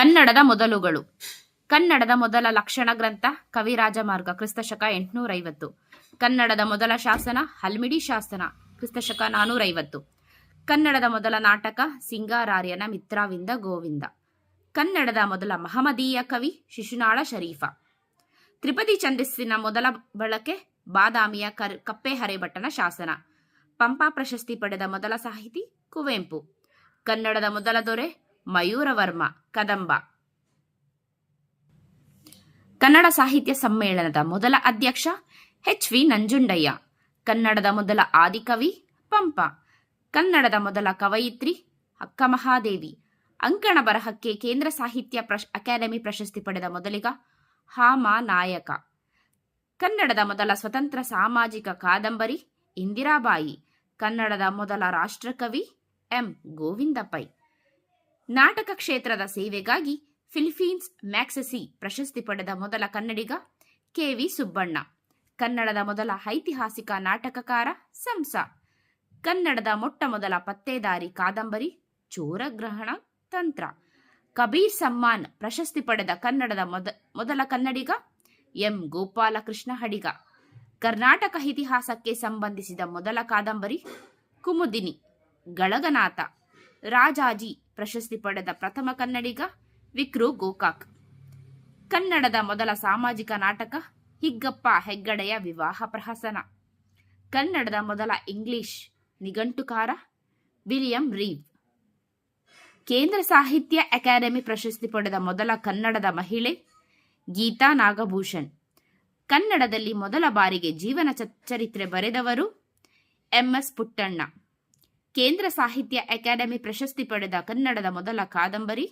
ಕನ್ನಡದ ಮೊದಲುಗಳು. ಕನ್ನಡದ ಮೊದಲ ಲಕ್ಷಣ ಗ್ರಂಥ ಕವಿರಾಜಮಾರ್ಗ ಕ್ರಿಸ್ತಶಕ 850. ಕನ್ನಡದ ಮೊದಲ ಶಾಸನ ಹಲ್ಮಿಡಿ ಶಾಸನ ಕ್ರಿಸ್ತಶಕ 450. ಕನ್ನಡದ ಮೊದಲ ನಾಟಕ ಸಿಂಗಾರಾರ್ಯನ ಮಿತ್ರವಿಂದ ಗೋವಿಂದ. ಕನ್ನಡದ ಮೊದಲ ಮಹಮದೀಯ ಕವಿ ಶಿಶುನಾಳ ಶರೀಫ. ತ್ರಿಪದಿ ಛಂದಸ್ಸಿನ ಮೊದಲ ಬಳಕೆ ಬಾದಾಮಿಯ ಕಪ್ಪೆ ಹರೇಭಟ್ಟನ ಶಾಸನ. ಪಂಪಾ ಪ್ರಶಸ್ತಿ ಪಡೆದ ಮೊದಲ ಸಾಹಿತಿ ಕುವೆಂಪು. ಕನ್ನಡದ ಮೊದಲ ದೊರೆ ಮಯೂರವರ್ಮ ಕದಂಬ. ಕನ್ನಡ ಸಾಹಿತ್ಯ ಸಮ್ಮೇಳನದ ಮೊದಲ ಅಧ್ಯಕ್ಷ ಎಚ್.ವಿ. ನಂಜುಂಡಯ್ಯ. ಕನ್ನಡದ ಮೊದಲ ಆದಿಕವಿ ಪಂಪ. ಕನ್ನಡದ ಮೊದಲ ಕವಯಿತ್ರಿ ಅಕ್ಕಮಹಾದೇವಿ. ಅಂಕಣ ಬರಹಕ್ಕೆ ಕೇಂದ್ರ ಸಾಹಿತ್ಯ ಅಕಾಡೆಮಿ ಪ್ರಶಸ್ತಿ ಪಡೆದ ಮೊದಲಿಗ ಹಾ.ಮಾ. ನಾಯಕ. ಕನ್ನಡದ ಮೊದಲ ಸ್ವತಂತ್ರ ಸಾಮಾಜಿಕ ಕಾದಂಬರಿ ಇಂದಿರಾಬಾಯಿ. ಕನ್ನಡದ ಮೊದಲ ರಾಷ್ಟ್ರಕವಿ ಎಂ. ಗೋವಿಂದ ಪೈ. ನಾಟಕ ಕ್ಷೇತ್ರದ ಸೇವೆಗಾಗಿ ಫಿಲಿಪೀನ್ಸ್ ಮ್ಯಾಗ್ಸೆಸಿ ಪ್ರಶಸ್ತಿ ಪಡೆದ ಮೊದಲ ಕನ್ನಡಿಗ ಕೆ.ವಿ. ಸುಬ್ಬಣ್ಣ. ಕನ್ನಡದ ಮೊದಲ ಐತಿಹಾಸಿಕ ನಾಟಕಕಾರ ಸಂಸ. ಕನ್ನಡದ ಮೊಟ್ಟ ಮೊದಲ ಪತ್ತೇದಾರಿ ಕಾದಂಬರಿ ಚೋರಗ್ರಹಣ ತಂತ್ರ. ಕಬೀರ್ ಸಮ್ಮಾನ್ ಪ್ರಶಸ್ತಿ ಪಡೆದ ಕನ್ನಡದ ಮೊದಲ ಕನ್ನಡಿಗ ಎಂ. ಗೋಪಾಲಕೃಷ್ಣ ಅಡಿಗ. ಕರ್ನಾಟಕ ಇತಿಹಾಸಕ್ಕೆ ಸಂಬಂಧಿಸಿದ ಮೊದಲ ಕಾದಂಬರಿ ಕುಮುದಿನಿ. ಗಳಗನಾಥ. ರಾಜಾಜಿ ಪ್ರಶಸ್ತಿ ಪಡೆದ ಪ್ರಥಮ ಕನ್ನಡಿಗ ವಿಕ್ರು ಗೋಕಾಕ್. ಕನ್ನಡದ ಮೊದಲ ಸಾಮಾಜಿಕ ನಾಟಕ ಹಿಗ್ಗಪ್ಪ ಹೆಗ್ಗಡೆಯ ವಿವಾಹ ಪ್ರಹಸನ. ಕನ್ನಡದ ಮೊದಲ ಇಂಗ್ಲಿಷ್ ನಿಘಂಟುಕಾರ ವಿಲಿಯಂ ರೀವ್. ಕೇಂದ್ರ ಸಾಹಿತ್ಯ ಅಕಾಡೆಮಿ ಪ್ರಶಸ್ತಿ ಪಡೆದ ಮೊದಲ ಕನ್ನಡದ ಮಹಿಳೆ ಗೀತಾ ನಾಗಭೂಷಣ್. ಕನ್ನಡದಲ್ಲಿ ಮೊದಲ ಬಾರಿಗೆ ಜೀವನ ಚರಿತ್ರೆ ಬರೆದವರು ಎಂ.ಎಸ್. ಪುಟ್ಟಣ್ಣ. ಕೇಂದ್ರ ಸಾಹಿತ್ಯ ಅಕಾಡೆಮಿ ಪ್ರಶಸ್ತಿ ಪಡೆದ ಕನ್ನಡದ ಮೊದಲ ಕಾದಂಬರಿ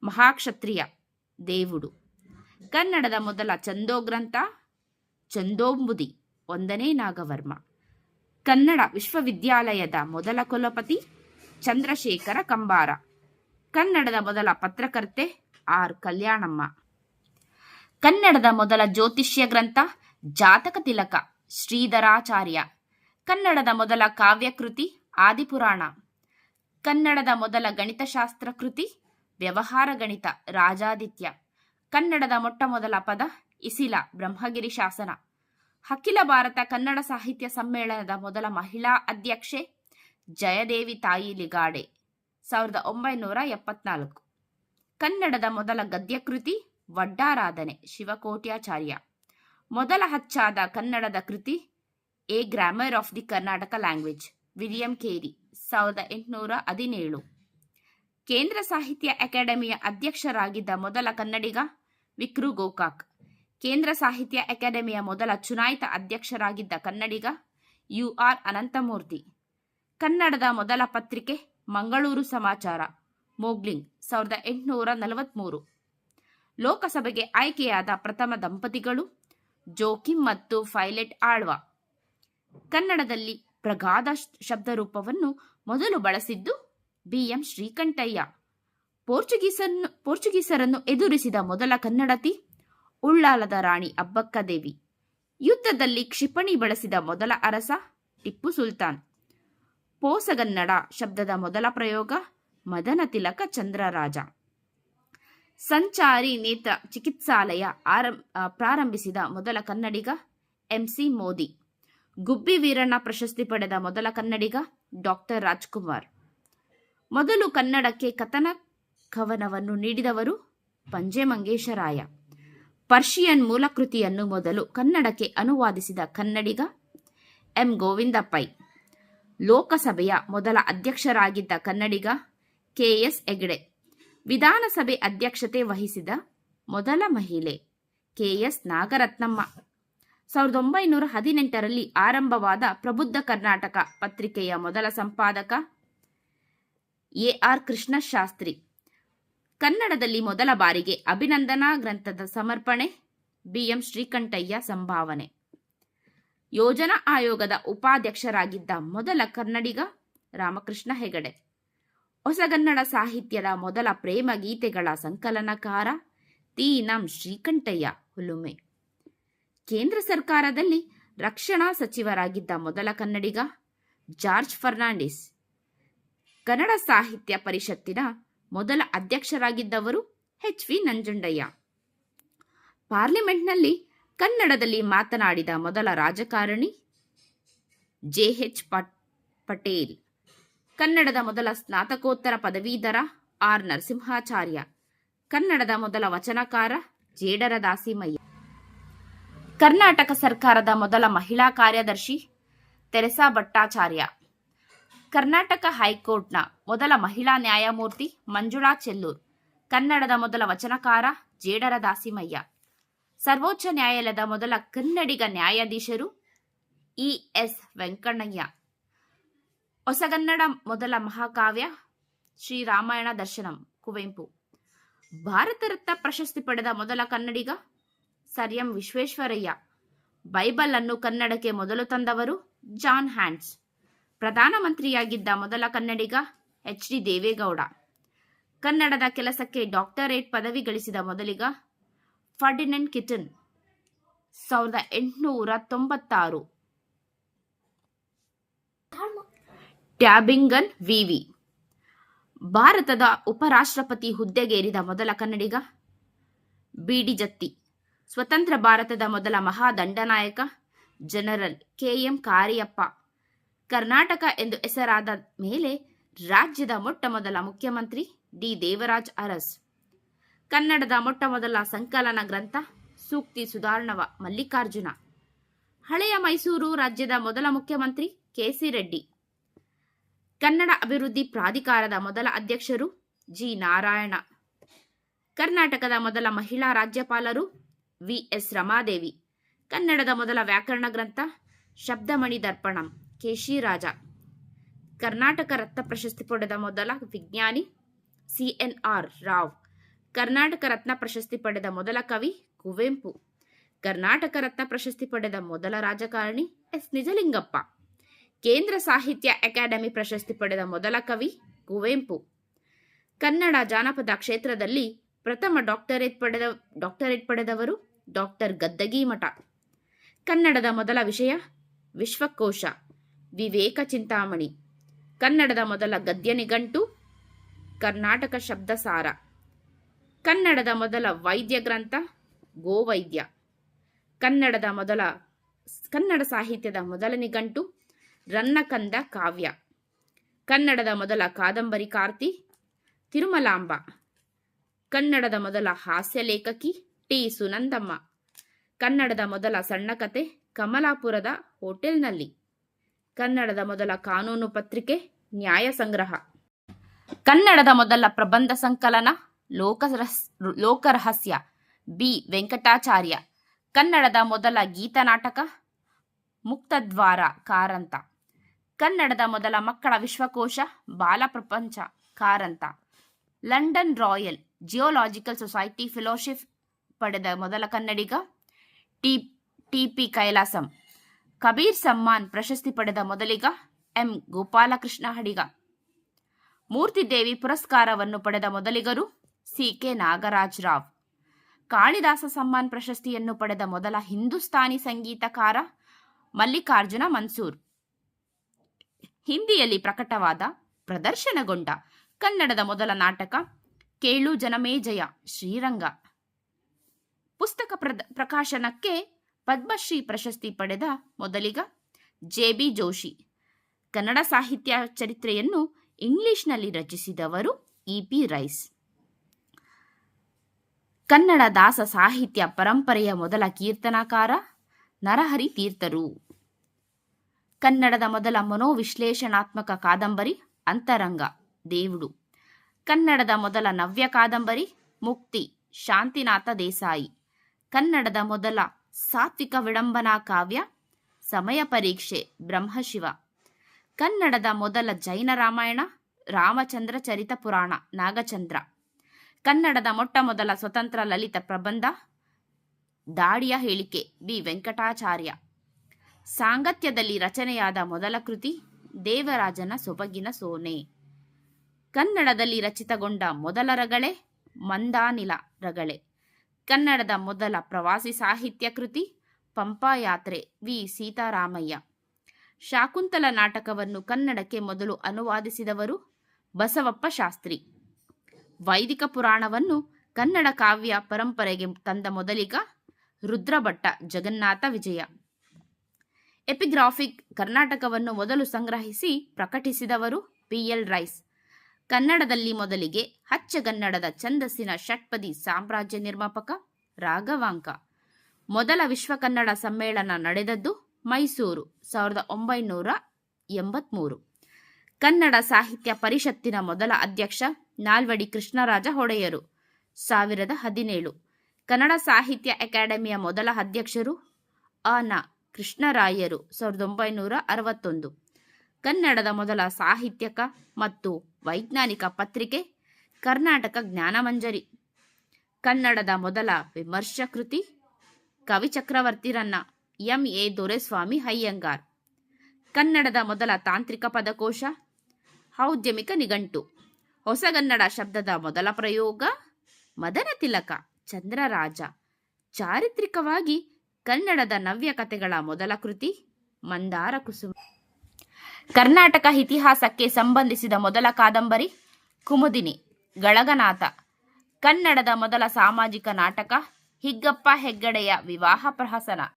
ಮಹಾಕ್ಷತ್ರಿಯ ದೇವುಡು. ಕನ್ನಡದ ಮೊದಲ ಛಂದೋಗ್ರಂಥ ಛಂದೋಂಬುದಿ 1ನೇ ನಾಗವರ್ಮ. ಕನ್ನಡ ವಿಶ್ವವಿದ್ಯಾಲಯದ ಮೊದಲ ಕುಲಪತಿ ಚಂದ್ರಶೇಖರ ಕಂಬಾರ. ಕನ್ನಡದ ಮೊದಲ ಪತ್ರಕರ್ತೆ ಆರ್. ಕಲ್ಯಾಣಮ್ಮ. ಕನ್ನಡದ ಮೊದಲ ಜ್ಯೋತಿಷ್ಯ ಗ್ರಂಥ ಜಾತಕ ತಿಲಕ ಶ್ರೀಧರಾಚಾರ್ಯ. ಕನ್ನಡದ ಮೊದಲ ಕಾವ್ಯಕೃತಿ ಆದಿಪುರಾಣ. ಕನ್ನಡದ ಮೊದಲ ಗಣಿತಶಾಸ್ತ್ರ ಕೃತಿ ವ್ಯವಹಾರ ಗಣಿತ ರಾಜಾದಿತ್ಯ. ಕನ್ನಡದ ಮೊಟ್ಟ ಮೊದಲ ಪದ ಇಸಿಲ ಬ್ರಹ್ಮಗಿರಿ ಶಾಸನ. ಅಖಿಲ ಭಾರತ ಕನ್ನಡ ಸಾಹಿತ್ಯ ಸಮ್ಮೇಳನದ ಮೊದಲ ಮಹಿಳಾ ಅಧ್ಯಕ್ಷೆ ಜಯದೇವಿ ತಾಯಿ ಲಿಗಾಡೆ 1974. ಕನ್ನಡದ ಮೊದಲ ಗದ್ಯಕೃತಿ ವಡ್ಡಾರಾಧನೆ ಶಿವಕೋಟ್ಯಾಚಾರ್ಯ. ಮೊದಲ ಅಚ್ಚಾದ ಕನ್ನಡದ ಕೃತಿ A grammar of the Karnataka language William ಕೇರಿ 1817. ಕೇಂದ್ರ ಸಾಹಿತ್ಯ ಅಕಾಡೆಮಿಯ ಅಧ್ಯಕ್ಷರಾಗಿದ್ದ ಮೊದಲ ಕನ್ನಡಿಗ ವಿಕ್ರು ಗೋಕಾಕ್. ಕೇಂದ್ರ ಸಾಹಿತ್ಯ ಅಕಾಡೆಮಿಯ ಮೊದಲ ಚುನಾಯಿತ ಅಧ್ಯಕ್ಷರಾಗಿದ್ದ ಕನ್ನಡಿಗ ಯು.ಆರ್. ಅನಂತಮೂರ್ತಿ. ಕನ್ನಡದ ಮೊದಲ ಪತ್ರಿಕೆ ಮಂಗಳೂರು ಸಮಾಚಾರ ಮೋಗ್ಲಿಂಗ್ 1843. ಲೋಕಸಭೆಗೆ ಆಯ್ಕೆಯಾದ ಪ್ರಥಮ ದಂಪತಿಗಳು ಜೋಕಿಮ್ ಮತ್ತು ಫೈಲೆಟ್ ಆಳ್ವ. ಕನ್ನಡದಲ್ಲಿ ಪ್ರಗಾಧ ಶಬ್ದರೂಪವನ್ನು ಮೊದಲು ಬಳಸಿದ್ದು ಬಿ.ಎಂ. ಶ್ರೀಕಂಠಯ್ಯ. ಪೋರ್ಚುಗೀಸರನ್ನು ಎದುರಿಸಿದ ಮೊದಲ ಕನ್ನಡತಿ ಉಳ್ಳಾಲದ ರಾಣಿ ಅಬ್ಬಕ್ಕದೇವಿ. ಯುದ್ಧದಲ್ಲಿ ಕ್ಷಿಪಣಿ ಬಳಸಿದ ಮೊದಲ ಅರಸ ಟಿಪ್ಪು ಸುಲ್ತಾನ್. ಪೋಸಗನ್ನಡ ಶಬ್ದದ ಮೊದಲ ಪ್ರಯೋಗ ಮದನ ತಿಲಕ ಚಂದ್ರರಾಜ. ಸಂಚಾರಿ ನೇತ್ರ ಚಿಕಿತ್ಸಾಲಯ ಪ್ರಾರಂಭಿಸಿದ ಮೊದಲ ಕನ್ನಡಿಗ ಎಂ.ಸಿ. ಮೋದಿ. ಗುಬ್ಬಿ ವೀರಣ್ಣ ಪ್ರಶಸ್ತಿ ಪಡೆದ ಮೊದಲ ಕನ್ನಡಿಗ ಡಾಕ್ಟರ್ ರಾಜ್ಕುಮಾರ್. ಮೊದಲು ಕನ್ನಡಕ್ಕೆ ಕಥನ ಕವನವನ್ನು ನೀಡಿದವರು ಪಂಜೆ ಮಂಗೇಶರಾಯ. ಪರ್ಷಿಯನ್ ಮೂಲಕೃತಿಯನ್ನು ಮೊದಲು ಕನ್ನಡಕ್ಕೆ ಅನುವಾದಿಸಿದ ಕನ್ನಡಿಗ ಎಂ. ಗೋವಿಂದ ಪೈ. ಲೋಕಸಭೆಯ ಮೊದಲ ಅಧ್ಯಕ್ಷರಾಗಿದ್ದ ಕನ್ನಡಿಗ ಕೆ.ಎಸ್. ಹೆಗ್ಡೆ. ವಿಧಾನಸಭೆ ಅಧ್ಯಕ್ಷತೆ ವಹಿಸಿದ ಮೊದಲ ಮಹಿಳೆ ಕೆ.ಎಸ್. ನಾಗರತ್ನಮ್ಮ. 1918ರಲ್ಲಿ ಆರಂಭವಾದ ಪ್ರಬುದ್ಧ ಕರ್ನಾಟಕ ಪತ್ರಿಕೆಯ ಮೊದಲ ಸಂಪಾದಕ ಎ.ಆರ್. ಕೃಷ್ಣಶಾಸ್ತ್ರಿ. ಕನ್ನಡದಲ್ಲಿ ಮೊದಲ ಬಾರಿಗೆ ಅಭಿನಂದನಾ ಗ್ರಂಥದ ಸಮರ್ಪಣೆ ಬಿ.ಎಂ. ಶ್ರೀಕಂಠಯ್ಯ ಸಂಭಾವನೆ. ಯೋಜನಾ ಆಯೋಗದ ಉಪಾಧ್ಯಕ್ಷರಾಗಿದ್ದ ಮೊದಲ ಕನ್ನಡಿಗ ರಾಮಕೃಷ್ಣ ಹೆಗಡೆ. ಹೊಸಗನ್ನಡ ಸಾಹಿತ್ಯದ ಮೊದಲ ಪ್ರೇಮ ಗೀತೆಗಳ ಸಂಕಲನಕಾರ ತಿ.ನಂ. ಶ್ರೀಕಂಠಯ್ಯ ಹುಲುಮೆ. ಕೇಂದ್ರ ಸರ್ಕಾರದಲ್ಲಿ ರಕ್ಷಣಾ ಸಚಿವರಾಗಿದ್ದ ಮೊದಲ ಕನ್ನಡಿಗ ಜಾರ್ಜ್ ಫರ್ನಾಂಡಿಸ್. ಕನ್ನಡ ಸಾಹಿತ್ಯ ಪರಿಷತ್ತಿನ ಮೊದಲ ಅಧ್ಯಕ್ಷರಾಗಿದ್ದವರು ಎಚ್.ವಿ. ನಂಜುಂಡಯ್ಯ. ಪಾರ್ಲಿಮೆಂಟ್ನಲ್ಲಿ ಕನ್ನಡದಲ್ಲಿ ಮಾತನಾಡಿದ ಮೊದಲ ರಾಜಕಾರಣಿ ಜೆ.ಎಚ್. ಪಟೇಲ್. ಕನ್ನಡದ ಮೊದಲ ಸ್ನಾತಕೋತ್ತರ ಪದವೀಧರ ಆರ್. ನರಸಿಂಹಾಚಾರ್ಯ. ಕನ್ನಡದ ಮೊದಲ ವಚನಕಾರ ಜೇಡರ ದಾಸಿಮಯ್ಯ. ಕರ್ನಾಟಕ ಸರ್ಕಾರದ ಮೊದಲ ಮಹಿಳಾ ಕಾರ್ಯದರ್ಶಿ ತೆರೆಸಾ ಭಟ್ಟಾಚಾರ್ಯ. ಕರ್ನಾಟಕ ಹೈಕೋರ್ಟ್ನ ಮೊದಲ ಮಹಿಳಾ ನ್ಯಾಯಮೂರ್ತಿ ಮಂಜುಳಾ ಚೆಲ್ಲೂರ್. ಕನ್ನಡದ ಮೊದಲ ವಚನಕಾರ ಜೇಡರ ದಾಸಿಮಯ್ಯ. ಸರ್ವೋಚ್ಚ ನ್ಯಾಯಾಲಯದ ಮೊದಲ ಕನ್ನಡಿಗ ನ್ಯಾಯಾಧೀಶರು ಇ.ಎಸ್. ವೆಂಕಣ್ಣಯ್ಯ. ಹೊಸಗನ್ನಡ ಮೊದಲ ಮಹಾಕಾವ್ಯ ಶ್ರೀರಾಮಾಯಣ ದರ್ಶನಂ ಕುವೆಂಪು. ಭಾರತ ರತ್ನ ಪ್ರಶಸ್ತಿ ಪಡೆದ ಮೊದಲ ಕನ್ನಡಿಗ ಸರ್ ಎಂ ವಿಶ್ವೇಶ್ವರಯ್ಯ. ಬೈಬಲ್ ಅನ್ನು ಕನ್ನಡಕ್ಕೆ ಮೊದಲು ತಂದವರು ಜಾನ್ ಹ್ಯಾಂಡ್ಸ್. ಪ್ರಧಾನಮಂತ್ರಿಯಾಗಿದ್ದ ಮೊದಲ ಕನ್ನಡಿಗ ಎಚ್.ಡಿ. ದೇವೇಗೌಡ. ಕನ್ನಡದ ಕೆಲಸಕ್ಕೆ ಡಾಕ್ಟರೇಟ್ ಪದವಿ ಗಳಿಸಿದ ಮೊದಲಿಗ ಫರ್ಡಿನೆಂಡ್ ಕಿಟನ್ 1896. ಟ್ಯಾಬಿಂಗನ್ ವಿ.ವಿ. ಭಾರತದ ಉಪರಾಷ್ಟ್ರಪತಿ ಹುದ್ದೆಗೇರಿದ ಮೊದಲ ಕನ್ನಡಿಗ ಬಿ.ಡಿ. ಜತ್ತಿ. ಸ್ವತಂತ್ರ ಭಾರತದ ಮೊದಲ ಮಹಾದಂಡನಾಯಕ ಜನರಲ್ ಕೆ.ಎಂ. ಕಾರಿಯಪ್ಪ. ಕರ್ನಾಟಕ ಎಂದು ಹೆಸರಾದ ಮೇಲೆ ರಾಜ್ಯದ ಮೊಟ್ಟ ಮೊದಲ ಮುಖ್ಯಮಂತ್ರಿ ಡಿ. ದೇವರಾಜ್ ಅರಸ್. ಕನ್ನಡದ ಮೊಟ್ಟ ಮೊದಲ ಸಂಕಲನ ಗ್ರಂಥ ಸೂಕ್ತಿ ಸುಧಾರ್ಣವ ಮಲ್ಲಿಕಾರ್ಜುನ. ಹಳೆಯ ಮೈಸೂರು ರಾಜ್ಯದ ಮೊದಲ ಮುಖ್ಯಮಂತ್ರಿ ಕೆ.ಸಿ. ರೆಡ್ಡಿ. ಕನ್ನಡ ಅಭಿವೃದ್ಧಿ ಪ್ರಾಧಿಕಾರದ ಮೊದಲ ಅಧ್ಯಕ್ಷರು ಜಿ. ನಾರಾಯಣ. ಕರ್ನಾಟಕದ ಮೊದಲ ಮಹಿಳಾ ರಾಜ್ಯಪಾಲರು ವಿ.ಎಸ್. ರಮಾದೇವಿ. ಕನ್ನಡದ ಮೊದಲ ವ್ಯಾಕರಣ ಗ್ರಂಥ ಶಬ್ದಮಣಿ ದರ್ಪಣಂ ಕೆ.ಶಿ. ರಾಜ. ಕರ್ನಾಟಕ ರತ್ನ ಪ್ರಶಸ್ತಿ ಪಡೆದ ಮೊದಲ ವಿಜ್ಞಾನಿ ಸಿ.ಎನ್.ಆರ್. ರಾವ್. ಕರ್ನಾಟಕ ರತ್ನ ಪ್ರಶಸ್ತಿ ಪಡೆದ ಮೊದಲ ಕವಿ ಕುವೆಂಪು. ಕರ್ನಾಟಕ ರತ್ನ ಪ್ರಶಸ್ತಿ ಪಡೆದ ಮೊದಲ ರಾಜಕಾರಣಿ ಎಸ್. ನಿಜಲಿಂಗಪ್ಪ. ಕೇಂದ್ರ ಸಾಹಿತ್ಯ ಅಕಾಡೆಮಿ ಪ್ರಶಸ್ತಿ ಪಡೆದ ಮೊದಲ ಕವಿ ಕುವೆಂಪು. ಕನ್ನಡ ಜಾನಪದ ಕ್ಷೇತ್ರದಲ್ಲಿ ಪ್ರಥಮ ಡಾಕ್ಟರೇಟ್ ಪಡೆದವರು ಡಾಕ್ಟರ್ ಗದ್ದಗಿ ಮಠ. ಕನ್ನಡದ ಮೊದಲ ವಿಷಯ ವಿಶ್ವಕೋಶ ವಿವೇಕ ಚಿಂತಾಮಣಿ. ಕನ್ನಡದ ಮೊದಲ ಗದ್ಯ ನಿಘಂಟು ಕರ್ನಾಟಕ ಶಬ್ದಸಾರ. ಕನ್ನಡದ ಮೊದಲ ವೈದ್ಯ ಗ್ರಂಥ ಗೋವೈದ್ಯ. ಕನ್ನಡ ಸಾಹಿತ್ಯದ ಮೊದಲ ನಿಘಂಟು ರನ್ನಕಂದ ಕಾವ್ಯ. ಕನ್ನಡದ ಮೊದಲ ಕಾದಂಬರಿ ಕಾರ್ತಿ ತಿರುಮಲಾಂಬ. ಕನ್ನಡದ ಮೊದಲ ಹಾಸ್ಯ ಲೇಖಕಿ ಟಿ. ಸುನಂದಮ್ಮ. ಕನ್ನಡದ ಮೊದಲ ಸಣ್ಣ ಕತೆ ಕಮಲಾಪುರದ ಹೋಟೆಲ್ನಲ್ಲಿ. ಕನ್ನಡದ ಮೊದಲ ಕಾನೂನು ಪತ್ರಿಕೆ ನ್ಯಾಯ ಸಂಗ್ರಹ. ಕನ್ನಡದ ಮೊದಲ ಪ್ರಬಂಧ ಸಂಕಲನ ಲೋಕರಹಸ್ಯ ಬಿ. ವೆಂಕಟಾಚಾರ್ಯ. ಕನ್ನಡದ ಮೊದಲ ಗೀತನಾಟಕ ಮುಕ್ತದ್ವಾರ ಕಾರಂತ. ಕನ್ನಡದ ಮೊದಲ ಮಕ್ಕಳ ವಿಶ್ವಕೋಶ Balaprapancha Karanth. London Royal Geological Society fellowship ಪಡೆದ ಮೊದಲ ಕನ್ನಡಿಗ ಟಿ.ಪಿ. ಕೈಲಾಸಂ. ಕಬೀರ್ ಸಮ್ಮಾನ್ ಪ್ರಶಸ್ತಿ ಪಡೆದ ಮೊದಲಿಗ ಎಂ. ಗೋಪಾಲಕೃಷ್ಣ ಅಡಿಗ. ಮೂರ್ತಿದೇವಿ ಪುರಸ್ಕಾರವನ್ನು ಪಡೆದ ಮೊದಲಿಗರು ಸಿ.ಕೆ. ನಾಗರಾಜ್ ರಾವ್. ಕಾಳಿದಾಸ ಸಮ್ಮಾನ್ ಪ್ರಶಸ್ತಿಯನ್ನು ಪಡೆದ ಮೊದಲ ಹಿಂದೂಸ್ತಾನಿ ಸಂಗೀತಕಾರ ಮಲ್ಲಿಕಾರ್ಜುನ ಮನ್ಸೂರ್. ಹಿಂದಿಯಲ್ಲಿ ಪ್ರದರ್ಶನಗೊಂಡ ಕನ್ನಡದ ಮೊದಲ ನಾಟಕ ಕೇಳು ಜನಮೇಜಯ ಶ್ರೀರಂಗ. ಪುಸ್ತಕ ಪ್ರಕಾಶನಕ್ಕೆ ಪದ್ಮಶ್ರೀ ಪ್ರಶಸ್ತಿ ಪಡೆದ ಮೊದಲಿಗ ಜೆ.ಬಿ. ಜೋಶಿ. ಕನ್ನಡ ಸಾಹಿತ್ಯ ಚರಿತ್ರೆಯನ್ನು ಇಂಗ್ಲಿಷ್ನಲ್ಲಿ ರಚಿಸಿದವರು ಇ.ಪಿ. ರೈಸ್. ಕನ್ನಡ ದಾಸ ಸಾಹಿತ್ಯ ಪರಂಪರೆಯ ಮೊದಲ ಕೀರ್ತನಕಾರ ನರಹರಿ ತೀರ್ಥರು. ಕನ್ನಡದ ಮೊದಲ ಮನೋವಿಶ್ಲೇಷಣಾತ್ಮಕ ಕಾದಂಬರಿ ಅಂತರಂಗ ದೇವುಡು. ಕನ್ನಡದ ಮೊದಲ ನವ್ಯ ಕಾದಂಬರಿ ಮುಕ್ತಿ ಶಾಂತಿನಾಥ ದೇಸಾಯಿ. ಕನ್ನಡದ ಮೊದಲ ಸಾತ್ವಿಕ ವಿಡಂಬನಾ ಕಾವ್ಯ ಸಮಯ ಪರೀಕ್ಷೆ ಬ್ರಹ್ಮಶಿವ. ಕನ್ನಡದ ಮೊದಲ ಜೈನ ರಾಮಾಯಣ ರಾಮಚಂದ್ರ ಚರಿತ ಪುರಾಣ ನಾಗಚಂದ್ರ. ಕನ್ನಡದ ಮೊಟ್ಟ ಮೊದಲ ಸ್ವತಂತ್ರ ಲಲಿತ ಪ್ರಬಂಧ ದಾಡಿಯ ಹೇಳಿಕೆ ಬಿ. ವೆಂಕಟಾಚಾರ್ಯ. ಸಾಂಗತ್ಯದಲ್ಲಿ ರಚನೆಯಾದ ಮೊದಲ ಕೃತಿ ದೇವರಾಜನ ಸೊಬಗಿನ ಸೋನೆ. ಕನ್ನಡದಲ್ಲಿ ರಚಿತಗೊಂಡ ಮೊದಲ ರಗಳೆ ಮಂದಾನಿಲ ರಗಳೆ. ಕನ್ನಡದ ಮೊದಲ ಪ್ರವಾಸಿ ಸಾಹಿತ್ಯ ಕೃತಿ ಪಂಪಾಯಾತ್ರೆ ವಿ. ಸೀತಾರಾಮಯ್ಯ. ಶಾಕುಂತಲ ನಾಟಕವನ್ನು ಕನ್ನಡಕ್ಕೆ ಮೊದಲು ಅನುವಾದಿಸಿದವರು ಬಸವಪ್ಪ ಶಾಸ್ತ್ರಿ. ವೈದಿಕ ಪುರಾಣವನ್ನು ಕನ್ನಡ ಕಾವ್ಯ ಪರಂಪರೆಗೆ ತಂದ ಮೊದಲಿಗ ರುದ್ರಭಟ್ಟ ಜಗನ್ನಾಥ ವಿಜಯ. ಎಪಿಗ್ರಾಫಿಕ್ ಕರ್ನಾಟಕವನ್ನು ಮೊದಲು ಸಂಗ್ರಹಿಸಿ ಪ್ರಕಟಿಸಿದವರು PL ರೈಸ್. ಕನ್ನಡದಲ್ಲಿ ಮೊದಲಿಗೆ ಅಚ್ಚಗನ್ನಡದ ಛಂದಸ್ಸಿನ ಷಟ್ಪದಿ ಸಾಮ್ರಾಜ್ಯ ನಿರ್ಮಾಪಕ ರಾಘವಾಂಕ. ಮೊದಲ ವಿಶ್ವ ಕನ್ನಡ ಸಮ್ಮೇಳನ ನಡೆದದ್ದು ಮೈಸೂರು 1983. ಕನ್ನಡ ಸಾಹಿತ್ಯ ಪರಿಷತ್ತಿನ ಮೊದಲ ಅಧ್ಯಕ್ಷ ನಾಲ್ವಡಿ ಕೃಷ್ಣರಾಜ ಒಡೆಯರು 2017. ಕನ್ನಡ ಸಾಹಿತ್ಯ ಅಕಾಡೆಮಿಯ ಮೊದಲ ಅಧ್ಯಕ್ಷರು ಅ.ನ. ಕೃಷ್ಣರಾಯರು 1961. ಕನ್ನಡದ ಮೊದಲ ಸಾಹಿತ್ಯಕ ಮತ್ತು ವೈಜ್ಞಾನಿಕ ಪತ್ರಿಕೆ ಕರ್ನಾಟಕ ಜ್ಞಾನಮಂಜರಿ. ಕನ್ನಡದ ಮೊದಲ ವಿಮರ್ಶ ಕೃತಿ ಕವಿ ಚಕ್ರವರ್ತಿರನ್ನ M.A. ದೊರೆಸ್ವಾಮಿ ಅಯ್ಯಂಗಾರ್. ಕನ್ನಡದ ಮೊದಲ ತಾಂತ್ರಿಕ ಪದಕೋಶ ಔದ್ಯಮಿಕ ನಿಘಂಟು. ಹೊಸಗನ್ನಡ ಶಬ್ದದ ಮೊದಲ ಪ್ರಯೋಗ ಮದನ ತಿಲಕ ಚಂದ್ರರಾಜ. ಚಾರಿತ್ರಿಕವಾಗಿ ಕನ್ನಡದ ನವ್ಯ ಕಥೆಗಳ ಮೊದಲ ಕೃತಿ ಮಂದಾರ ಕುಸುಮ. ಕರ್ನಾಟಕ ಇತಿಹಾಸಕ್ಕೆ ಸಂಬಂಧಿಸಿದ ಮೊದಲ ಕಾದಂಬರಿ ಕುಮುದಿನಿ ಗಳಗನಾಥ. ಕನ್ನಡದ ಮೊದಲ ಸಾಮಾಜಿಕ ನಾಟಕ ಹಿಗ್ಗಪ್ಪ ಹೆಗ್ಗಡೆಯ ವಿವಾಹ ಪ್ರಹಸನ.